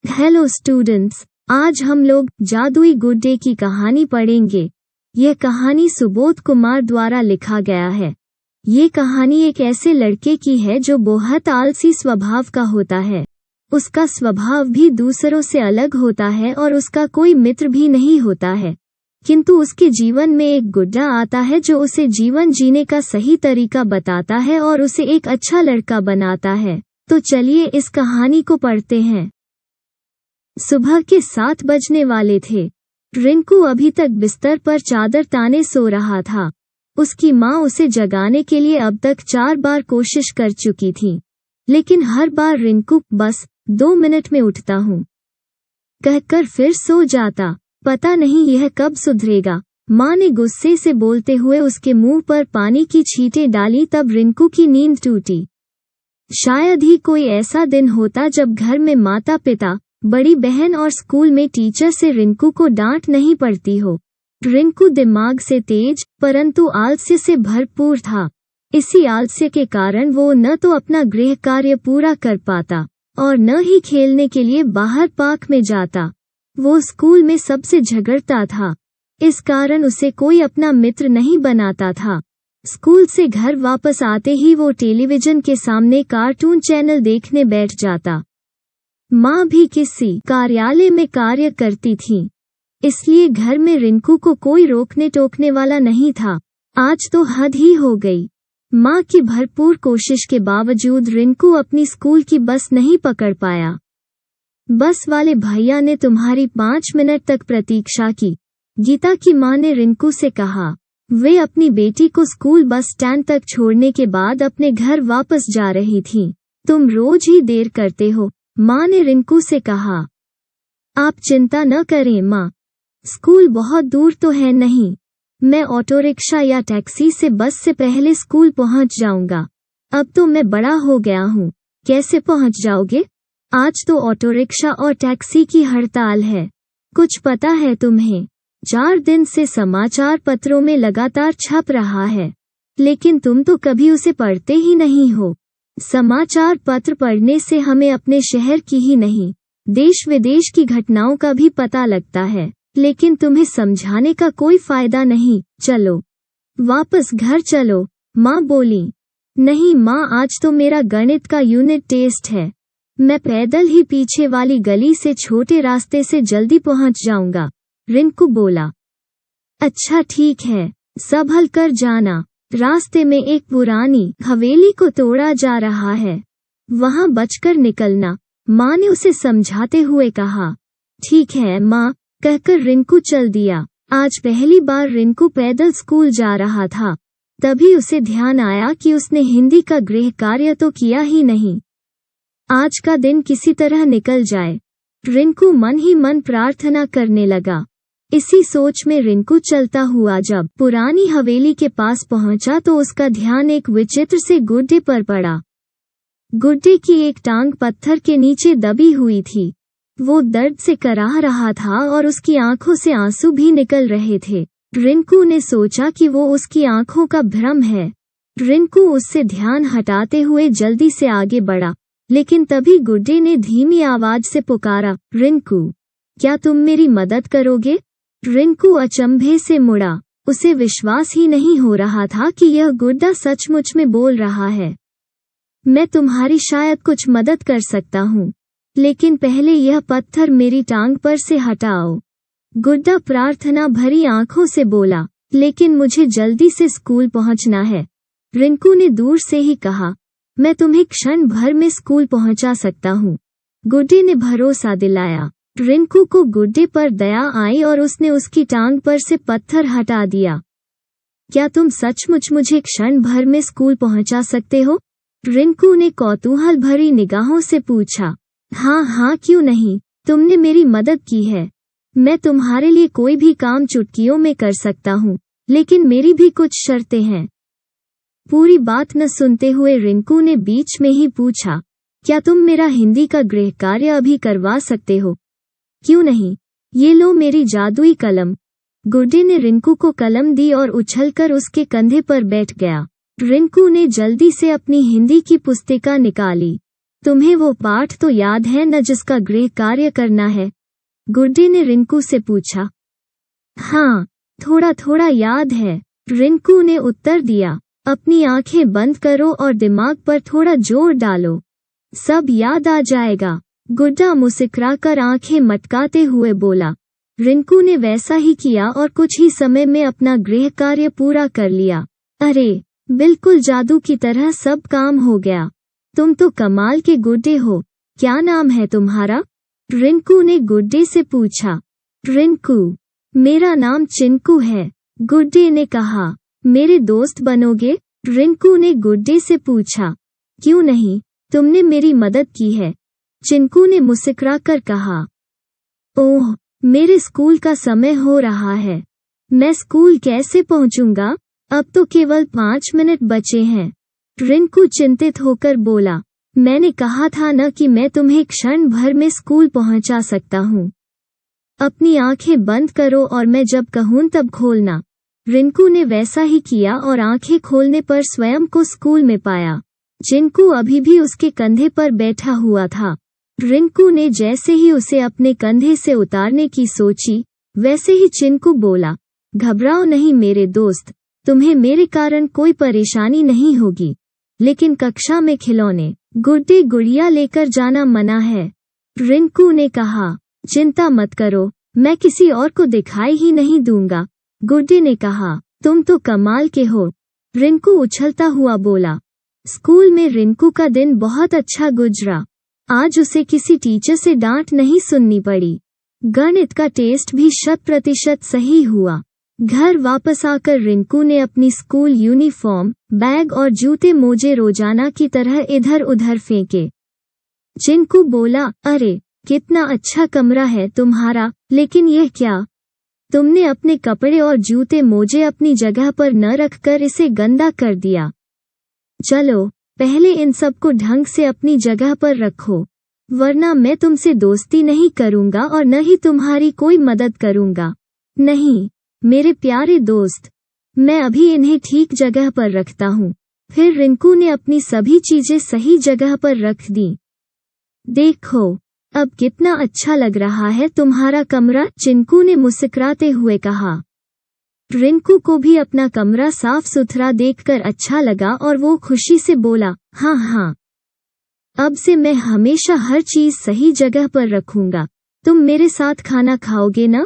Hello students, आज हम लोग जादुई गुड्डे की कहानी पढ़ेंगे। यह कहानी सुबोध कुमार द्वारा लिखा गया है। ये कहानी एक ऐसे लड़के की है जो बहुत आलसी स्वभाव का होता है। उसका स्वभाव भी दूसरों से अलग होता है और उसका कोई मित्र भी नहीं होता है। किंतु उसके जीवन में एक गुड्डा आता है जो उसे जीवन जीने का सही तरीका बताता है और उसे एक अच्छा लड़का बनाता है। तो चलिए इस कहानी को पढ़ते हैं। सुबह के 7 बजने वाले थे। रिंकू अभी तक बिस्तर पर चादर ताने सो रहा था। उसकी माँ उसे जगाने के लिए अब तक 4 बार कोशिश कर चुकी थी, लेकिन हर बार रिंकू बस 2 मिनट में उठता हूँ कहकर फिर सो जाता। पता नहीं यह कब सुधरेगा। माँ ने गुस्से से बोलते हुए उसके मुंह पर पानी की छींटें डाली। तब रिंकू की नींद टूटी। शायद ही कोई ऐसा दिन होता जब घर में माता पिता, बड़ी बहन और स्कूल में टीचर से रिंकू को डांट नहीं पड़ती हो। रिंकू दिमाग से तेज परंतु आलस्य से भरपूर था। इसी आलस्य के कारण वो न तो अपना गृह कार्य पूरा कर पाता और न ही खेलने के लिए बाहर पार्क में जाता। वो स्कूल में सबसे झगड़ता था। इस कारण उसे कोई अपना मित्र नहीं बनाता था। स्कूल से घर वापस आते ही वो टेलीविजन के सामने कार्टून चैनल देखने बैठ जाता। माँ भी किसी कार्यालय में कार्य करती थी, इसलिए घर में रिंकू को कोई रोकने टोकने वाला नहीं था। आज तो हद ही हो गई। माँ की भरपूर कोशिश के बावजूद रिंकू अपनी स्कूल की बस नहीं पकड़ पाया। बस वाले भैया ने तुम्हारी 5 मिनट तक प्रतीक्षा की, गीता की माँ ने रिंकू से कहा। वे अपनी बेटी को स्कूल बस स्टैंड तक छोड़ने के बाद अपने घर वापस जा रही थीं। तुम रोज ही देर करते हो, माँ ने रिंकू से कहा। आप चिंता न करें माँ, स्कूल बहुत दूर तो है नहीं। मैं ऑटो रिक्शा या टैक्सी से बस से पहले स्कूल पहुँच जाऊंगा। अब तो मैं बड़ा हो गया हूँ। कैसे पहुँच जाओगे? आज तो ऑटो रिक्शा और टैक्सी की हड़ताल है। कुछ पता है तुम्हें? 4 दिन से समाचार पत्रों में लगातार छप रहा है, लेकिन तुम तो कभी उसे पढ़ते ही नहीं हो। समाचार पत्र पढ़ने से हमें अपने शहर की ही नहीं, देश विदेश की घटनाओं का भी पता लगता है, लेकिन तुम्हें समझाने का कोई फायदा नहीं। चलो वापस घर चलो, माँ बोली। नहीं माँ, आज तो मेरा गणित का यूनिट टेस्ट है। मैं पैदल ही पीछे वाली गली से छोटे रास्ते से जल्दी पहुँच जाऊंगा, रिंकू बोला। अच्छा ठीक है, संभल कर जाना। रास्ते में एक पुरानी हवेली को तोड़ा जा रहा है, वहां बचकर निकलना, माँ ने उसे समझाते हुए कहा। ठीक है माँ, कहकर रिंकू चल दिया। आज पहली बार रिंकू पैदल स्कूल जा रहा था। तभी उसे ध्यान आया कि उसने हिंदी का गृह कार्य तो किया ही नहीं। आज का दिन किसी तरह निकल जाए, रिंकू मन ही मन प्रार्थना करने लगा। इसी सोच में रिंकू चलता हुआ जब पुरानी हवेली के पास पहुंचा तो उसका ध्यान एक विचित्र से गुड्डे पर पड़ा। गुड्डे की एक टांग पत्थर के नीचे दबी हुई थी। वो दर्द से कराह रहा था और उसकी आंखों से आंसू भी निकल रहे थे। रिंकू ने सोचा कि वो उसकी आंखों का भ्रम है। रिंकू उससे ध्यान हटाते हुए जल्दी से आगे बढ़ा, लेकिन तभी गुड्डे ने धीमी आवाज से पुकारा, रिंकू, क्या तुम मेरी मदद करोगे? रिंकू अचंभे से मुड़ा। उसे विश्वास ही नहीं हो रहा था कि यह गुड्डा सचमुच में बोल रहा है। मैं तुम्हारी शायद कुछ मदद कर सकता हूँ, लेकिन पहले यह पत्थर मेरी टांग पर से हटाओ। गुड्डा प्रार्थना भरी आंखों से बोला, लेकिन मुझे जल्दी से स्कूल पहुँचना है। रिंकू ने दूर से ही कहा, मैं तुम्हें क्षण भर में स्कूल पहुँचा सकता हूँ, गुड्डे ने भरोसा दिलाया। रिंकू को गुड्डे पर दया आई और उसने उसकी टांग पर से पत्थर हटा दिया। क्या तुम सचमुच मुझे क्षण भर में स्कूल पहुंचा सकते हो? रिंकू ने कौतूहल भरी निगाहों से पूछा। हाँ हाँ, क्यों नहीं, तुमने मेरी मदद की है। मैं तुम्हारे लिए कोई भी काम चुटकियों में कर सकता हूँ, लेकिन मेरी भी कुछ शर्तें हैं। पूरी बात न सुनते हुए रिंकू ने बीच में ही पूछा, क्या तुम मेरा हिंदी का गृह कार्य अभी करवा सकते हो? क्यों नहीं, ये लो मेरी जादुई कलम। गुड्डे ने रिंकू को कलम दी और उछलकर उसके कंधे पर बैठ गया। रिंकू ने जल्दी से अपनी हिंदी की पुस्तिका निकाली। तुम्हें वो पाठ तो याद है न जिसका गृह कार्य करना है? गुड्डे ने रिंकू से पूछा। हाँ, थोड़ा थोड़ा याद है, रिंकू ने उत्तर दिया। अपनी आंखें बंद करो और दिमाग पर थोड़ा जोर डालो, सब याद आ जाएगा। गुड्डा मुस्कुराकर आंखें मटकाते हुए बोला। रिंकू ने वैसा ही किया और कुछ ही समय में अपना गृह कार्य पूरा कर लिया। अरे, बिल्कुल जादू की तरह सब काम हो गया। तुम तो कमाल के गुड्डे हो। क्या नाम है तुम्हारा? रिंकू ने गुड्डे से पूछा। रिंकू, मेरा नाम चिंकू है, गुड्डे ने कहा। मेरे दोस्त बनोगे? रिंकू ने गुड्डे से पूछा। क्यों नहीं, तुमने मेरी मदद की है, चिंकू ने मुस्कुराकर कहा। ओह, मेरे स्कूल का समय हो रहा है, मैं स्कूल कैसे पहुंचूंगा? अब तो केवल 5 मिनट बचे हैं, रिंकू चिंतित होकर बोला। मैंने कहा था न कि मैं तुम्हें क्षण भर में स्कूल पहुंचा सकता हूँ। अपनी आंखें बंद करो और मैं जब कहूँ तब खोलना। रिंकू ने वैसा ही किया और आंखें खोलने पर स्वयं को स्कूल में पाया। चिंकू अभी भी उसके कंधे पर बैठा हुआ था। रिंकू ने जैसे ही उसे अपने कंधे से उतारने की सोची, वैसे ही चिंकू बोला, घबराओ नहीं मेरे दोस्त, तुम्हें मेरे कारण कोई परेशानी नहीं होगी, लेकिन कक्षा में खिलौने, गुड्डे गुड़िया लेकर जाना मना है। रिंकू ने कहा। चिंता मत करो, मैं किसी और को दिखाई ही नहीं दूंगा, गुड्डे ने कहा। तुम तो कमाल के हो, रिंकू उछलता हुआ बोला। स्कूल में रिंकू का दिन बहुत अच्छा गुजरा। आज उसे किसी टीचर से डांट नहीं सुननी पड़ी। गणित का टेस्ट भी 100% सही हुआ। घर वापस आकर रिंकू ने अपनी स्कूल यूनिफॉर्म, बैग और जूते मोजे रोजाना की तरह इधर उधर फेंके। चिंकू बोला, अरे कितना अच्छा कमरा है तुम्हारा, लेकिन यह क्या? तुमने अपने कपड़े और जूते मोजे अपनी जगह पर न रखकर इसे गंदा कर दिया। चलो, पहले इन सबको ढंग से अपनी जगह पर रखो, वरना मैं तुमसे दोस्ती नहीं करूंगा और न ही तुम्हारी कोई मदद करूंगा। नहीं, मेरे प्यारे दोस्त, मैं अभी इन्हें ठीक जगह पर रखता हूँ। फिर रिंकू ने अपनी सभी चीजें सही जगह पर रख दी। देखो, अब कितना अच्छा लग रहा है तुम्हारा कमरा, चिंकू ने मुस्कुराते हुए कहा। रिंकू को भी अपना कमरा साफ सुथरा देखकर अच्छा लगा और वो खुशी से बोला, हाँ हाँ, अब से मैं हमेशा हर चीज सही जगह पर रखूंगा। तुम मेरे साथ खाना खाओगे ना?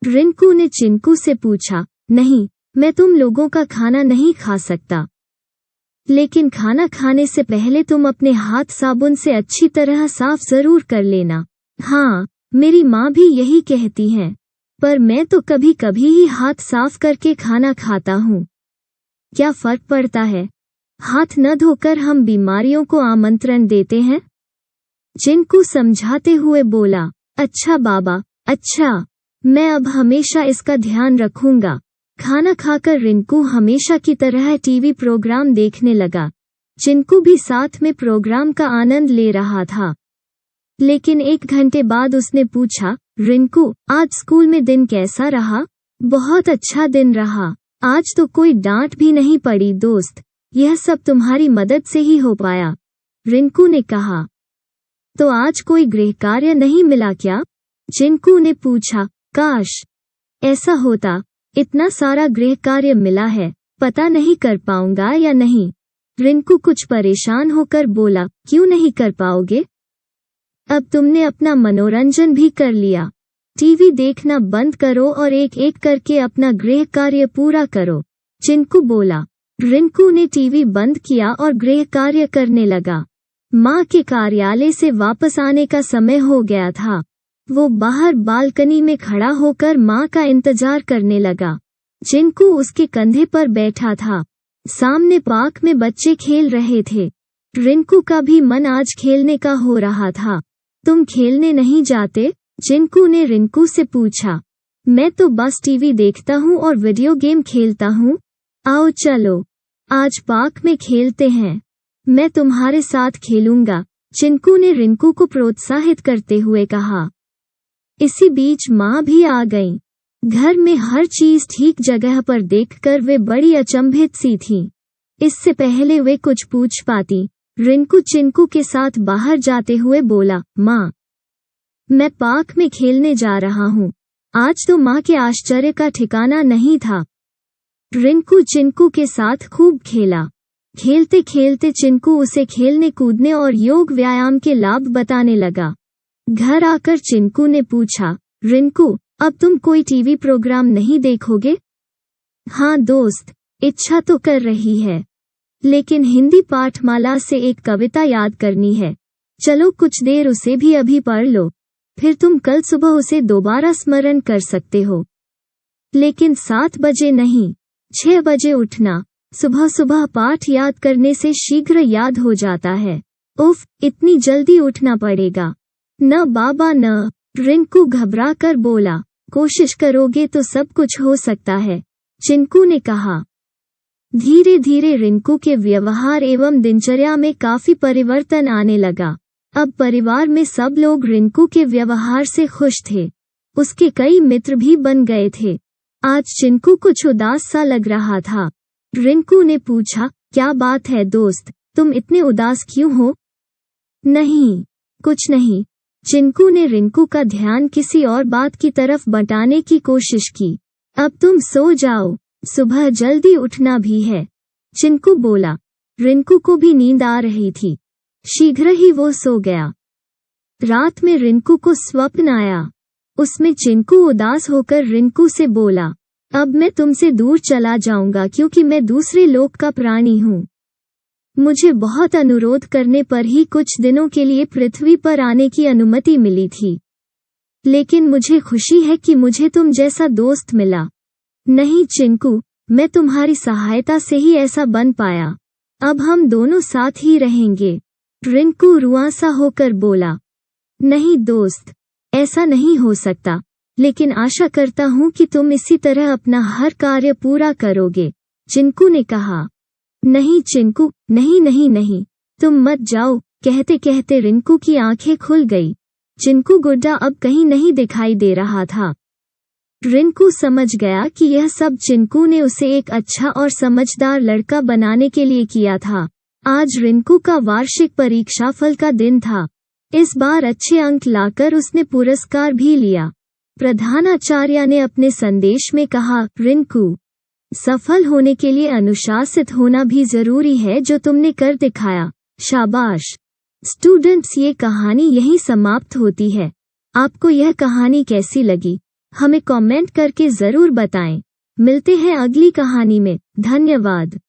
रिंकू ने चिंकू से पूछा। नहीं, मैं तुम लोगों का खाना नहीं खा सकता, लेकिन खाना खाने से पहले तुम अपने हाथ साबुन से अच्छी तरह साफ जरूर कर लेना। हाँ, मेरी माँ भी यही कहती है, पर मैं तो कभी कभी ही हाथ साफ करके खाना खाता हूँ। क्या फर्क पड़ता है? हाथ न धोकर हम बीमारियों को आमंत्रण देते हैं, चिंकू समझाते हुए बोला। अच्छा बाबा, अच्छा, मैं अब हमेशा इसका ध्यान रखूंगा। खाना खाकर रिंकू हमेशा की तरह टीवी प्रोग्राम देखने लगा। चिंकू भी साथ में प्रोग्राम का आनंद ले रहा था। लेकिन 1 घंटे बाद उसने पूछा, रिंकू, आज स्कूल में दिन कैसा रहा? बहुत अच्छा दिन रहा, आज तो कोई डांट भी नहीं पड़ी दोस्त, यह सब तुम्हारी मदद से ही हो पाया, रिंकू ने कहा। तो आज कोई गृह कार्य नहीं मिला क्या? चिंकू ने पूछा। काश ऐसा होता, इतना सारा गृह कार्य मिला है, पता नहीं कर पाऊंगा या नहीं, रिंकू कुछ परेशान होकर बोला। क्यों नहीं कर पाओगे? अब तुमने अपना मनोरंजन भी कर लिया, टीवी देखना बंद करो और एक एक करके अपना गृह कार्य पूरा करो, चिंकू बोला। रिंकू ने टीवी बंद किया और गृह कार्य करने लगा। माँ के कार्यालय से वापस आने का समय हो गया था। वो बाहर बालकनी में खड़ा होकर माँ का इंतजार करने लगा। चिंकू उसके कंधे पर बैठा था। सामने पार्क में बच्चे खेल रहे थे। रिंकू का भी मन आज खेलने का हो रहा था। तुम खेलने नहीं जाते? चिंकू ने रिंकू से पूछा। मैं तो बस टीवी देखता हूँ और वीडियो गेम खेलता हूँ। आओ चलो, आज पार्क में खेलते हैं, मैं तुम्हारे साथ खेलूंगा, चिंकू ने रिंकू को प्रोत्साहित करते हुए कहा। इसी बीच माँ भी आ गईं। घर में हर चीज ठीक जगह पर देखकर वे बड़ी अचंभित सी थीं। इससे पहले वे कुछ पूछ पाती, रिंकू चिंकू के साथ बाहर जाते हुए बोला, माँ, मैं पार्क में खेलने जा रहा हूँ। आज तो माँ के आश्चर्य का ठिकाना नहीं था। रिंकू चिंकू के साथ खूब खेला। खेलते खेलते चिंकू उसे खेलने कूदने और योग व्यायाम के लाभ बताने लगा। घर आकर चिंकू ने पूछा, रिंकू, अब तुम कोई टीवी प्रोग्राम नहीं देखोगे? हाँ दोस्त, इच्छा तो कर रही है, लेकिन हिंदी पाठमाला से एक कविता याद करनी है। चलो कुछ देर उसे भी अभी पढ़ लो, फिर तुम कल सुबह उसे दोबारा स्मरण कर सकते हो। लेकिन 7 बजे नहीं, 6 बजे उठना। सुबह सुबह पाठ याद करने से शीघ्र याद हो जाता है। उफ, इतनी जल्दी उठना पड़ेगा। न बाबा न, रिंकू घबरा कर बोला। कोशिश करोगे तो सब कुछ हो सकता है, चिंकू ने कहा। धीरे धीरे रिंकू के व्यवहार एवं दिनचर्या में काफी परिवर्तन आने लगा। अब परिवार में सब लोग रिंकू के व्यवहार से खुश थे। उसके कई मित्र भी बन गए थे। आज चिंकू कुछ उदास सा लग रहा था। रिंकू ने पूछा, क्या बात है दोस्त, तुम इतने उदास क्यों हो? नहीं, कुछ नहीं। चिंकू ने रिंकू का ध्यान किसी और बात की तरफ बटाने की कोशिश की। अब तुम सो जाओ, सुबह जल्दी उठना भी है, चिंकू बोला। रिंकू को भी नींद आ रही थी। शीघ्र ही वो सो गया। रात में रिंकू को स्वप्न आया। उसमें चिंकू उदास होकर रिंकू से बोला, अब मैं तुमसे दूर चला जाऊंगा क्योंकि मैं दूसरे लोक का प्राणी हूँ। मुझे बहुत अनुरोध करने पर ही कुछ दिनों के लिए पृथ्वी पर आने की अनुमति मिली थी, लेकिन मुझे खुशी है कि मुझे तुम जैसा दोस्त मिला। नहीं चिंकू, मैं तुम्हारी सहायता से ही ऐसा बन पाया। अब हम दोनों साथ ही रहेंगे, रिंकू रुआंसा होकर बोला। नहीं दोस्त, ऐसा नहीं हो सकता, लेकिन आशा करता हूँ कि तुम इसी तरह अपना हर कार्य पूरा करोगे, चिंकू ने कहा। नहीं चिंकू, नहीं नहीं नहीं, तुम मत जाओ। कहते कहते रिंकू की आंखें खुल गई। चिंकू गुड्डा अब कहीं नहीं दिखाई दे रहा था। रिंकू समझ गया कि यह सब चिंकू ने उसे एक अच्छा और समझदार लड़का बनाने के लिए किया था। आज रिंकू का वार्षिक परीक्षाफल का दिन था। इस बार अच्छे अंक लाकर उसने पुरस्कार भी लिया। प्रधानाचार्य ने अपने संदेश में कहा, रिंकू, सफल होने के लिए अनुशासित होना भी जरूरी है, जो तुमने कर दिखाया, शाबाश। स्टूडेंट्स, ये कहानी यहीं समाप्त होती है। आपको यह कहानी कैसी लगी, हमें कमेंट करके जरूर बताएं। मिलते हैं अगली कहानी में। धन्यवाद।